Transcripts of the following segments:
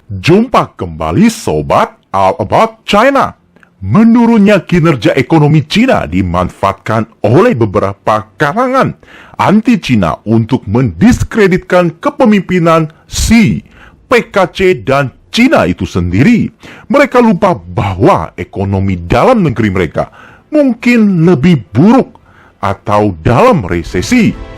Jumpa kembali Sobat All About China. Menurunnya kinerja ekonomi Cina dimanfaatkan oleh beberapa kalangan anti-Cina untuk mendiskreditkan kepemimpinan Xi, PKC, dan Cina itu sendiri. Mereka lupa bahwa ekonomi dalam negeri mereka mungkin lebih buruk atau dalam resesi.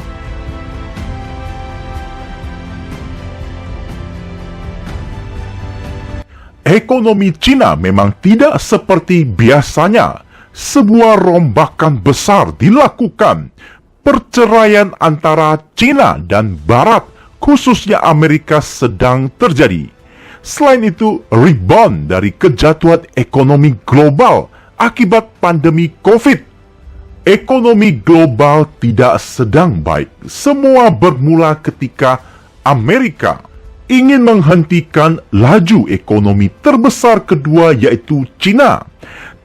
Ekonomi Cina memang tidak seperti biasanya. Sebuah rombakan besar dilakukan. Perceraian antara Cina dan Barat, khususnya Amerika, sedang terjadi. Selain itu, rebound dari kejatuhan ekonomi global akibat pandemi COVID. Ekonomi global tidak sedang baik. Semua bermula ketika Amerika ingin menghentikan laju ekonomi terbesar kedua, yaitu Cina.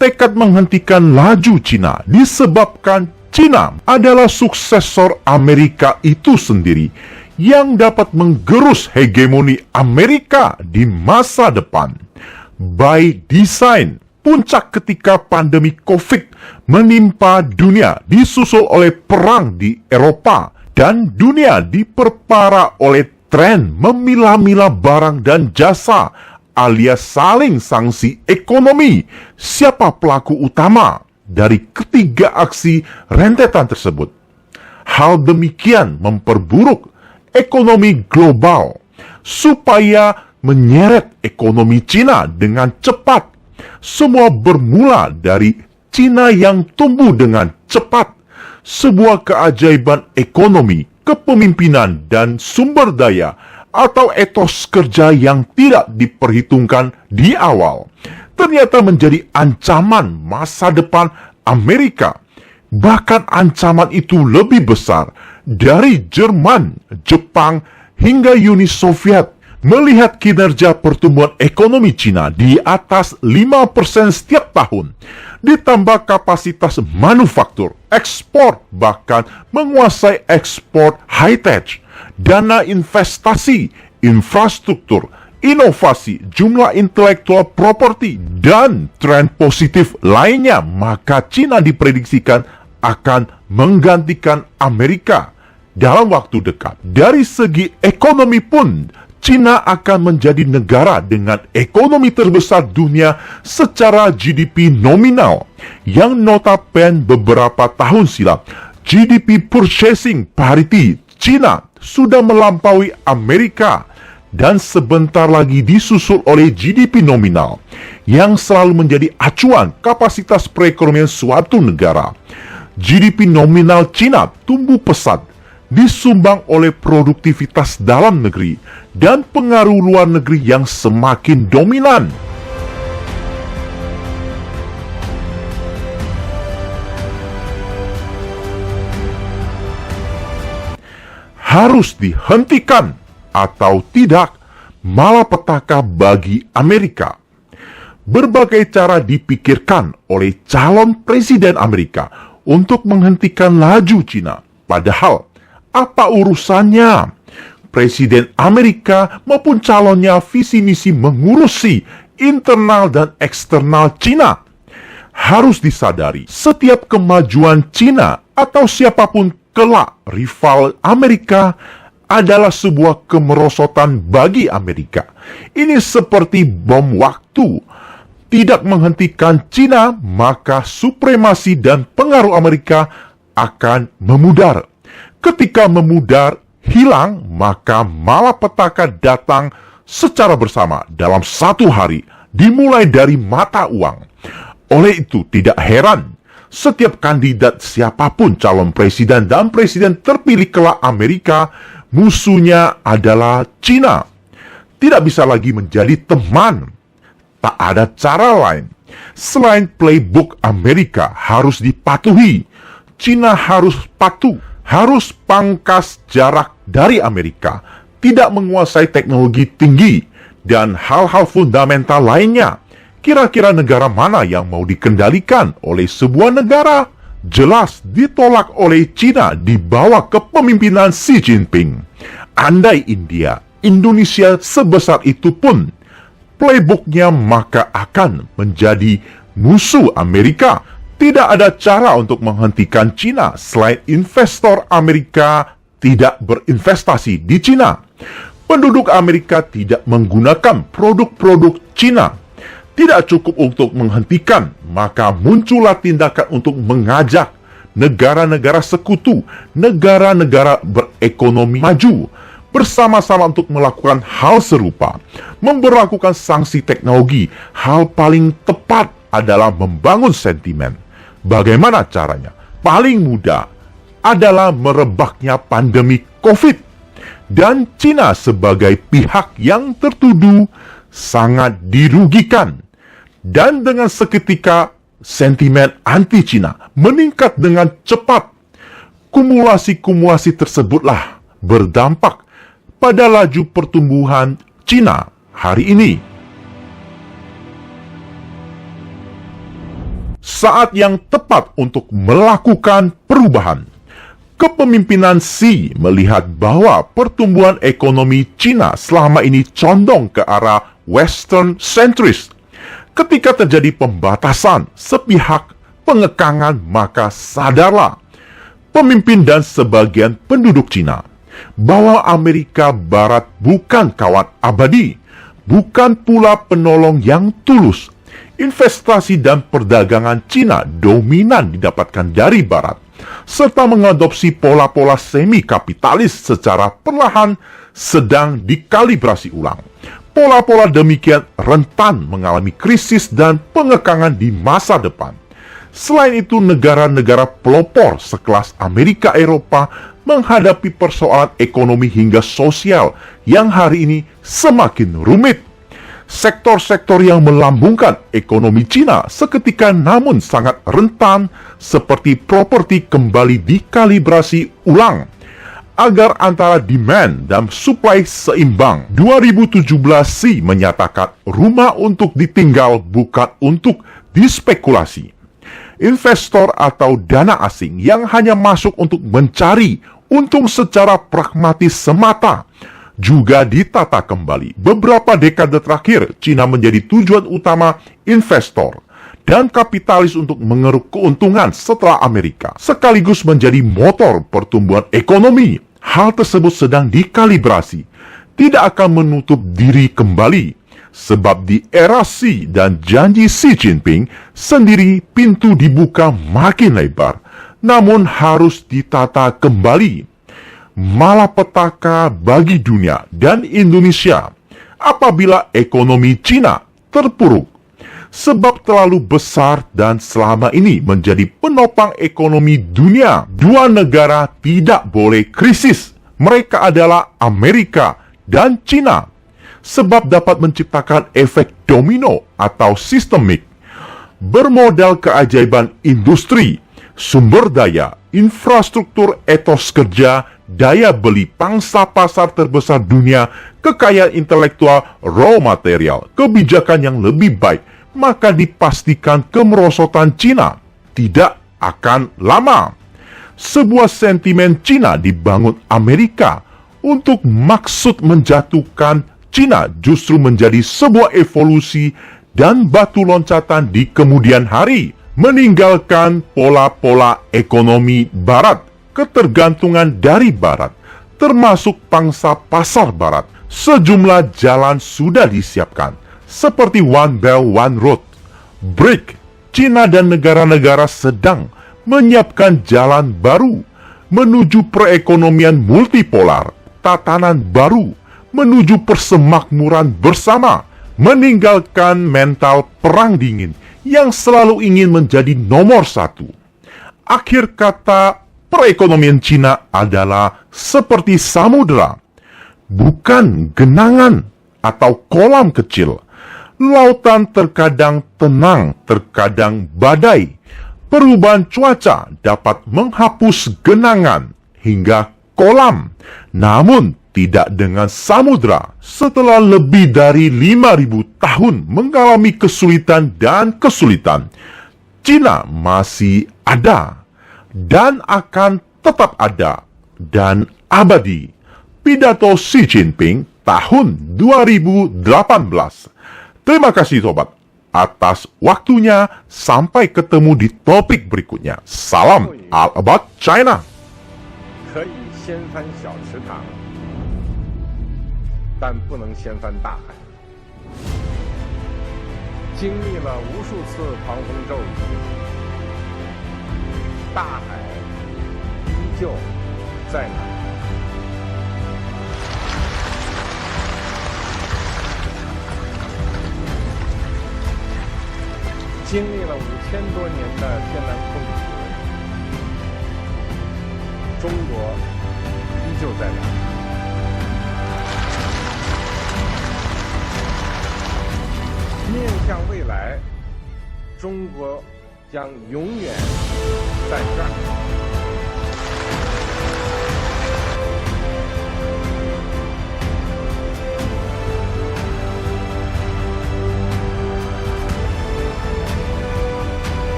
Tekad menghentikan laju Cina disebabkan Cina adalah suksesor Amerika itu sendiri yang dapat menggerus hegemoni Amerika di masa depan. By design, puncak ketika pandemi COVID menimpa dunia disusul oleh perang di Eropa, dan dunia diperparah oleh tren memilah-milah barang dan jasa alias saling sanksi ekonomi. Siapa pelaku utama dari ketiga aksi rentetan tersebut? Hal demikian memperburuk ekonomi global. Supaya menyeret ekonomi Cina dengan cepat, semua bermula dari Cina yang tumbuh dengan cepat. Sebuah keajaiban ekonomi, kepemimpinan, dan sumber daya atau etos kerja yang tidak diperhitungkan di awal ternyata menjadi ancaman masa depan Amerika. Bahkan ancaman itu lebih besar dari Jerman, Jepang, hingga Uni Soviet. Melihat kinerja pertumbuhan ekonomi Cina di atas 5% setiap tahun, ditambah kapasitas manufaktur, ekspor, bahkan menguasai ekspor high-tech, dana investasi, infrastruktur, inovasi, jumlah intellectual property, dan tren positif lainnya, maka Cina diprediksikan akan menggantikan Amerika dalam waktu dekat. Dari segi ekonomi pun, Cina akan menjadi negara dengan ekonomi terbesar dunia secara GDP nominal, yang notabene beberapa tahun silam GDP purchasing parity Cina sudah melampaui Amerika, dan sebentar lagi disusul oleh GDP nominal yang selalu menjadi acuan kapasitas perekonomian suatu negara. GDP nominal Cina tumbuh pesat disumbang oleh produktivitas dalam negeri dan pengaruh luar negeri yang semakin dominan. Harus dihentikan atau tidak malapetaka bagi Amerika. Berbagai cara dipikirkan oleh calon presiden Amerika untuk menghentikan laju Cina. Padahal, apa urusannya? Presiden Amerika maupun calonnya visi misi mengurusi internal dan eksternal Cina. Harus disadari, setiap kemajuan Cina atau siapapun kelak rival Amerika adalah sebuah kemerosotan bagi Amerika. Ini seperti bom waktu. Tidak menghentikan Cina, maka supremasi dan pengaruh Amerika akan memudar. Ketika memudar, hilang, maka malapetaka datang secara bersama dalam satu hari, dimulai dari mata uang. Oleh itu, tidak heran setiap kandidat siapapun calon presiden dan presiden terpilih kelak Amerika, musuhnya adalah Cina. Tidak bisa lagi menjadi teman. Tak ada cara lain selain playbook Amerika harus dipatuhi. Cina harus patuh, harus pangkas jarak dari Amerika, tidak menguasai teknologi tinggi, dan hal-hal fundamental lainnya. Kira-kira negara mana yang mau dikendalikan oleh sebuah negara? Jelas ditolak oleh Cina di bawah kepemimpinan Xi Jinping. Andai India, Indonesia sebesar itu pun playbooknya maka akan menjadi musuh Amerika. Tidak ada cara untuk menghentikan Cina selain investor Amerika tidak berinvestasi di Cina. Penduduk Amerika tidak menggunakan produk-produk Cina. Tidak cukup untuk menghentikan, maka muncullah tindakan untuk mengajak negara-negara sekutu, negara-negara berekonomi maju, bersama-sama untuk melakukan hal serupa. Memberlakukan sanksi teknologi, hal paling tepat adalah membangun sentimen. Bagaimana caranya? Paling mudah adalah merebaknya pandemi COVID. Dan Cina sebagai pihak yang tertuduh sangat dirugikan. Dan dengan seketika sentimen anti-Cina meningkat dengan cepat. Kumulasi-kumulasi tersebutlah berdampak pada laju pertumbuhan Cina hari ini. Saat yang tepat untuk melakukan perubahan. Kepemimpinan Xi melihat bahwa pertumbuhan ekonomi Cina selama ini condong ke arah Western centris. Ketika terjadi pembatasan sepihak pengekangan, maka sadarlah pemimpin dan sebagian penduduk Cina bahwa Amerika Barat bukan kawan abadi, bukan pula penolong yang tulus. Investasi dan perdagangan Cina dominan didapatkan dari Barat, serta mengadopsi pola-pola semi-kapitalis secara perlahan sedang dikalibrasi ulang. Pola-pola demikian rentan mengalami krisis dan pengekangan di masa depan. Selain itu, negara-negara pelopor sekelas Amerika Eropa menghadapi persoalan ekonomi hingga sosial yang hari ini semakin rumit. Sektor-sektor yang melambungkan ekonomi Cina seketika namun sangat rentan seperti properti kembali dikalibrasi ulang agar antara demand dan supply seimbang. 2017 Xi menyatakan rumah untuk ditinggal bukan untuk dispekulasi. Investor atau dana asing yang hanya masuk untuk mencari untung secara pragmatis semata juga ditata kembali. Beberapa dekade terakhir, Cina menjadi tujuan utama investor dan kapitalis untuk mengeruk keuntungan setelah Amerika, sekaligus menjadi motor pertumbuhan ekonomi. Hal tersebut sedang dikalibrasi, tidak akan menutup diri kembali, sebab di era Xi dan janji Xi Jinping sendiri pintu dibuka makin lebar, namun harus ditata kembali. Malapetaka bagi dunia dan Indonesia apabila ekonomi Cina terpuruk, sebab terlalu besar dan selama ini menjadi penopang ekonomi dunia. Dua negara tidak boleh krisis. Mereka adalah Amerika dan Cina, sebab dapat menciptakan efek domino atau sistemik. Bermodal keajaiban industri, sumber daya, infrastruktur, etos kerja, daya beli pangsa pasar terbesar dunia, kekayaan intelektual, raw material, kebijakan yang lebih baik, maka dipastikan kemerosotan Cina tidak akan lama. Sebuah sentimen Cina dibangun Amerika untuk maksud menjatuhkan Cina justru menjadi sebuah evolusi dan batu loncatan di kemudian hari, meninggalkan pola-pola ekonomi Barat, ketergantungan dari Barat, termasuk pangsa pasar Barat. Sejumlah jalan sudah disiapkan, seperti One Belt One Road, BRIC. Cina dan negara-negara sedang menyiapkan jalan baru menuju perekonomian multipolar, tatanan baru menuju persemakmuran bersama, meninggalkan mental perang dingin yang selalu ingin menjadi nomor satu. Akhir kata, perekonomian Cina adalah seperti samudera, bukan genangan atau kolam kecil. Lautan terkadang tenang, terkadang badai. Perubahan cuaca dapat menghapus genangan hingga kolam, namun tidak dengan samudera. Setelah lebih dari 5.000 tahun mengalami kesulitan dan kesulitan, Cina masih ada dan akan tetap ada dan abadi. Pidato Xi Jinping tahun 2018. Terima kasih sobat atas waktunya. Sampai ketemu di topik berikutnya. Salam All About China. 可以掀翻小池塘，但不能掀翻大海。经历了无数次狂风骤雨，大海依旧在那儿。经历了5000多年的天然控制，中国依旧在那儿。面向未来，中国将永远在这儿。